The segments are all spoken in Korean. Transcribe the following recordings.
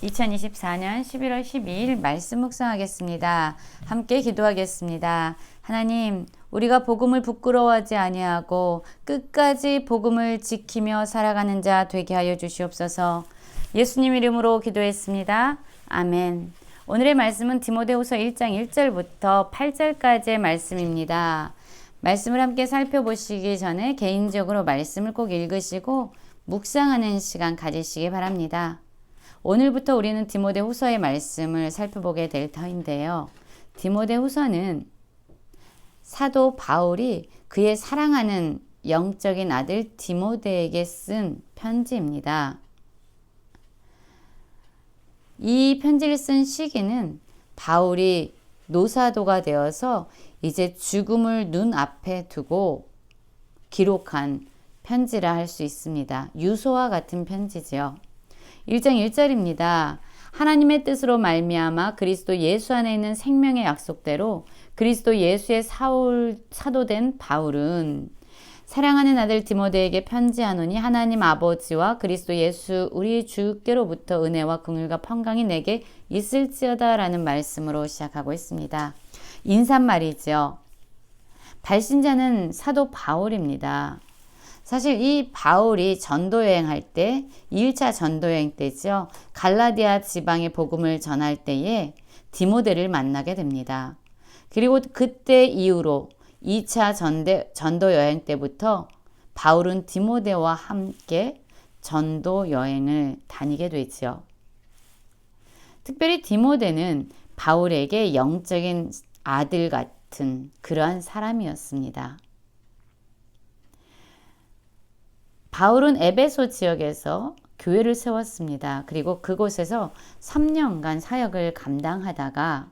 2024년 11월 12일 말씀 묵상하겠습니다. 함께 기도하겠습니다. 하나님, 우리가 복음을 부끄러워하지 아니하고 끝까지 복음을 지키며 살아가는 자 되게 하여 주시옵소서. 예수님 이름으로 기도했습니다. 아멘. 오늘의 말씀은 디모데후서 1장 1절부터 8절까지의 말씀입니다. 말씀을 함께 살펴보시기 전에 개인적으로 말씀을 꼭 읽으시고 묵상하는 시간 가지시기 바랍니다. 오늘부터 우리는 디모데후서의 말씀을 살펴보게 될 터인데요. 디모데후서는 사도 바울이 그의 사랑하는 영적인 아들 디모데에게 쓴 편지입니다. 이 편지를 쓴 시기는 바울이 노사도가 되어서 이제 죽음을 눈앞에 두고 기록한 편지라 할 수 있습니다. 유서와 같은 편지지요. 1장 1절입니다. 하나님의 뜻으로 말미암아 그리스도 예수 안에 있는 생명의 약속대로 그리스도 예수의 사도된 바울은 사랑하는 아들 디모데에게 편지하노니 하나님 아버지와 그리스도 예수 우리 주께로부터 은혜와 긍휼과 평강이 내게 있을지어다 라는 말씀으로 시작하고 있습니다. 인사말이죠. 발신자는 사도 바울입니다. 사실 이 바울이 전도여행할 때 2일차 전도여행 때죠. 갈라디아 지방의 복음을 전할 때에 디모데를 만나게 됩니다. 그리고 그때 이후로 2차 전도여행 때부터 바울은 디모데와 함께 전도여행을 다니게 되죠. 특별히 디모데는 바울에게 영적인 아들 같은 그러한 사람이었습니다. 바울은 에베소 지역에서 교회를 세웠습니다. 그리고 그곳에서 3년간 사역을 감당하다가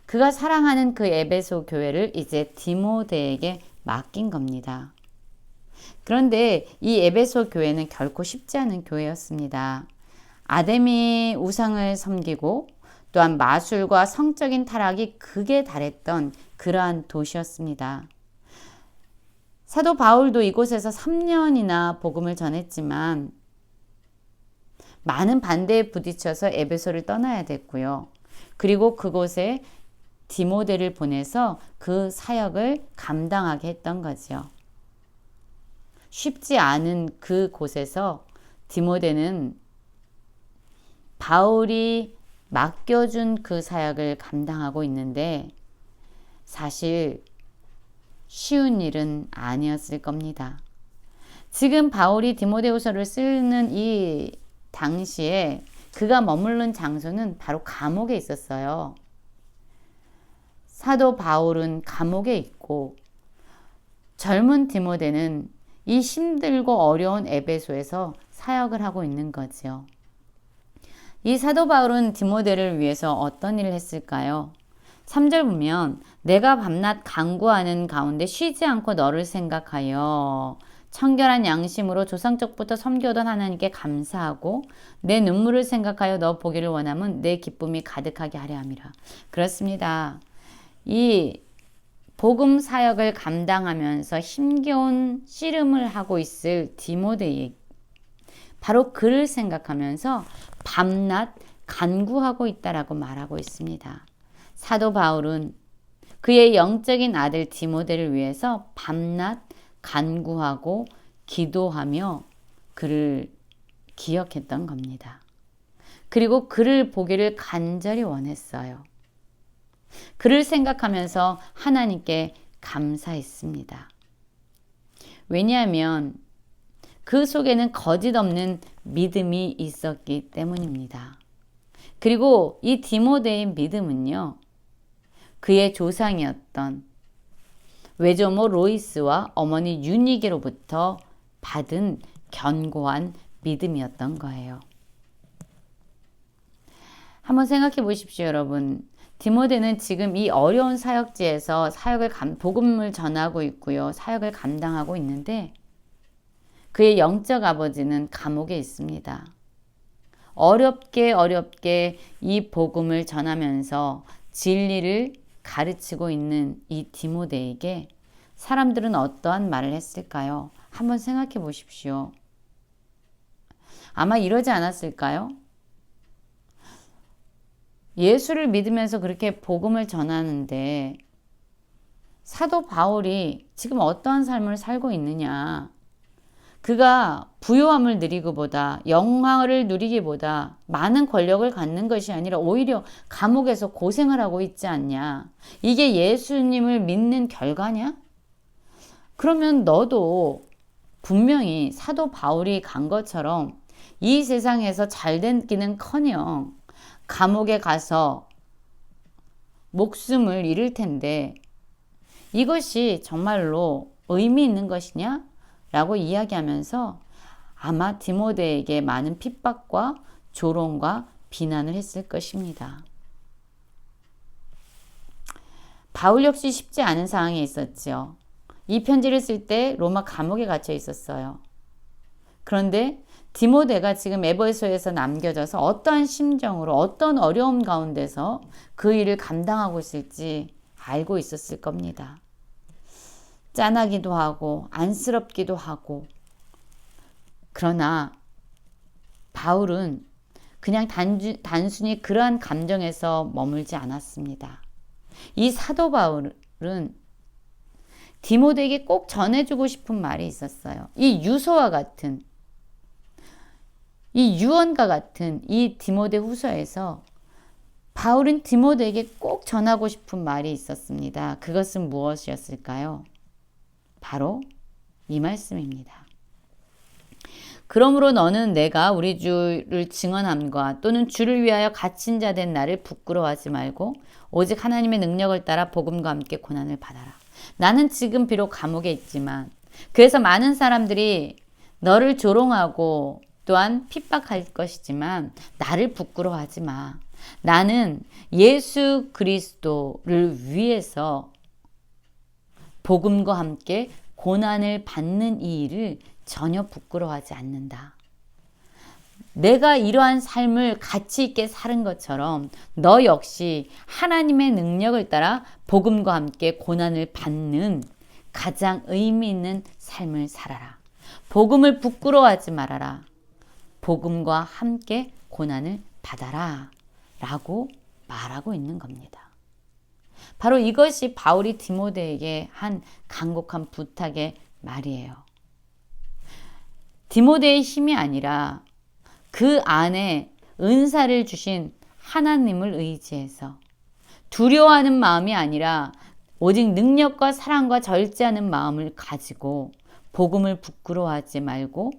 그가 사랑하는 그 에베소 교회를 이제 디모데에게 맡긴 겁니다. 그런데 이 에베소 교회는 결코 쉽지 않은 교회였습니다. 아데미 우상을 섬기고 또한 마술과 성적인 타락이 극에 달했던 그러한 도시였습니다. 사도 바울도 이곳에서 3년이나 복음을 전했지만 많은 반대에 부딪혀서 에베소를 떠나야 됐고요. 그리고 그곳에 디모데를 보내서 그 사역을 감당하게 했던 거죠. 쉽지 않은 그곳에서 디모데는 바울이 맡겨준 그 사역을 감당하고 있는데 사실 쉬운 일은 아니었을 겁니다. 지금 바울이 디모데후서를 쓰는 이 당시에 그가 머무른 장소는 바로 감옥에 있었어요. 사도 바울은 감옥에 있고 젊은 디모데는 이 힘들고 어려운 에베소에서 사역을 하고 있는 거지요. 이 사도 바울은 디모데를 위해서 어떤 일을 했을까요? 3절 보면 내가 밤낮 간구하는 가운데 쉬지 않고 너를 생각하여 청결한 양심으로 조상적부터 섬겨오던 하나님께 감사하고 내 눈물을 생각하여 너 보기를 원하면 내 기쁨이 가득하게 하려 함이라. 그렇습니다. 이 복음 사역을 감당하면서 힘겨운 씨름을 하고 있을 디모데에게 바로 그를 생각하면서 밤낮 간구하고 있다라고 말하고 있습니다. 사도 바울은 그의 영적인 아들 디모데를 위해서 밤낮 간구하고 기도하며 그를 기억했던 겁니다. 그리고 그를 보기를 간절히 원했어요. 그를 생각하면서 하나님께 감사했습니다. 왜냐하면 그 속에는 거짓 없는 믿음이 있었기 때문입니다. 그리고 이 디모데의 믿음은요. 그의 조상이었던 외조모 로이스와 어머니 유니게로부터 받은 견고한 믿음이었던 거예요. 한번 생각해 보십시오, 여러분. 디모데는 지금 이 어려운 사역지에서 복음을 전하고 있고요. 사역을 감당하고 있는데 그의 영적 아버지는 감옥에 있습니다. 어렵게 이 복음을 전하면서 진리를 가르치고 있는 이 디모데에게 사람들은 어떠한 말을 했을까요? 한번 생각해 보십시오. 아마 이러지 않았을까요? 예수를 믿으면서 그렇게 복음을 전하는데 사도 바울이 지금 어떠한 삶을 살고 있느냐? 그가 부요함을 누리기보다 영광을 누리기보다 많은 권력을 갖는 것이 아니라 오히려 감옥에서 고생을 하고 있지 않냐? 이게 예수님을 믿는 결과냐? 그러면 너도 분명히 사도 바울이 간 것처럼 이 세상에서 잘 되기는커녕 감옥에 가서 목숨을 잃을 텐데 이것이 정말로 의미 있는 것이냐? 라고 이야기하면서 아마 디모데에게 많은 핍박과 조롱과 비난을 했을 것입니다. 바울 역시 쉽지 않은 상황에 있었죠. 이 편지를 쓸 때 로마 감옥에 갇혀 있었어요. 그런데 디모데가 지금 에베소에서 남겨져서 어떠한 심정으로 어떤 어려움 가운데서 그 일을 감당하고 있을지 알고 있었을 겁니다. 짠하기도 하고 안쓰럽기도 하고 그러나 바울은 그냥 단순히 그러한 감정에서 머물지 않았습니다. 이 사도 바울은 디모데에게 꼭 전해주고 싶은 말이 있었어요. 이 유서와 같은 이 유언과 같은 이 디모데 후서에서 바울은 디모데에게 꼭 전하고 싶은 말이 있었습니다. 그것은 무엇이었을까요? 바로 이 말씀입니다. 그러므로 너는 내가 우리 주를 증언함과 또는 주를 위하여 갇힌 자 된 나를 부끄러워하지 말고 오직 하나님의 능력을 따라 복음과 함께 고난을 받아라. 나는 지금 비록 감옥에 있지만 그래서 많은 사람들이 너를 조롱하고 또한 핍박할 것이지만 나를 부끄러워하지 마. 나는 예수 그리스도를 위해서 복음과 함께 고난을 받는 이 일을 전혀 부끄러워하지 않는다. 내가 이러한 삶을 가치 있게 사는 것처럼 너 역시 하나님의 능력을 따라 복음과 함께 고난을 받는 가장 의미 있는 삶을 살아라. 복음을 부끄러워하지 말아라. 복음과 함께 고난을 받아라. 라고 말하고 있는 겁니다. 바로 이것이 바울이 디모데에게 한 간곡한 부탁의 말이에요. 디모데의 힘이 아니라 그 안에 은사를 주신 하나님을 의지해서 두려워하는 마음이 아니라 오직 능력과 사랑과 절제하는 마음을 가지고 복음을 부끄러워하지 말고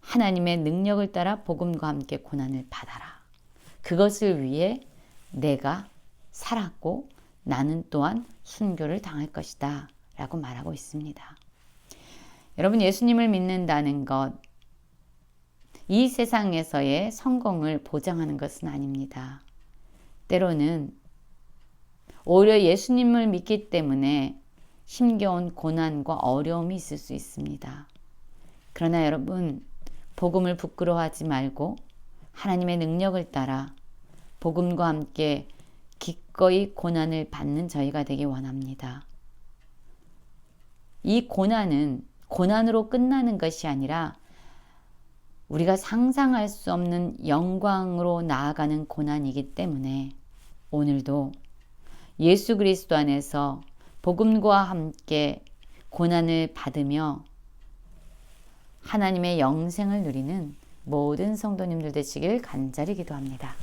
하나님의 능력을 따라 복음과 함께 고난을 받아라. 그것을 위해 내가 살았고 나는 또한 순교를 당할 것이다 라고 말하고 있습니다. 여러분, 예수님을 믿는다는 것, 이 세상에서의 성공을 보장하는 것은 아닙니다. 때로는 오히려 예수님을 믿기 때문에 힘겨운 고난과 어려움이 있을 수 있습니다. 그러나 여러분, 복음을 부끄러워하지 말고 하나님의 능력을 따라 복음과 함께 기꺼이 고난을 받는 저희가 되기 원합니다. 이 고난은 고난으로 끝나는 것이 아니라 우리가 상상할 수 없는 영광으로 나아가는 고난이기 때문에 오늘도 예수 그리스도 안에서 복음과 함께 고난을 받으며 하나님의 영생을 누리는 모든 성도님들 되시길 간절히 기도합니다.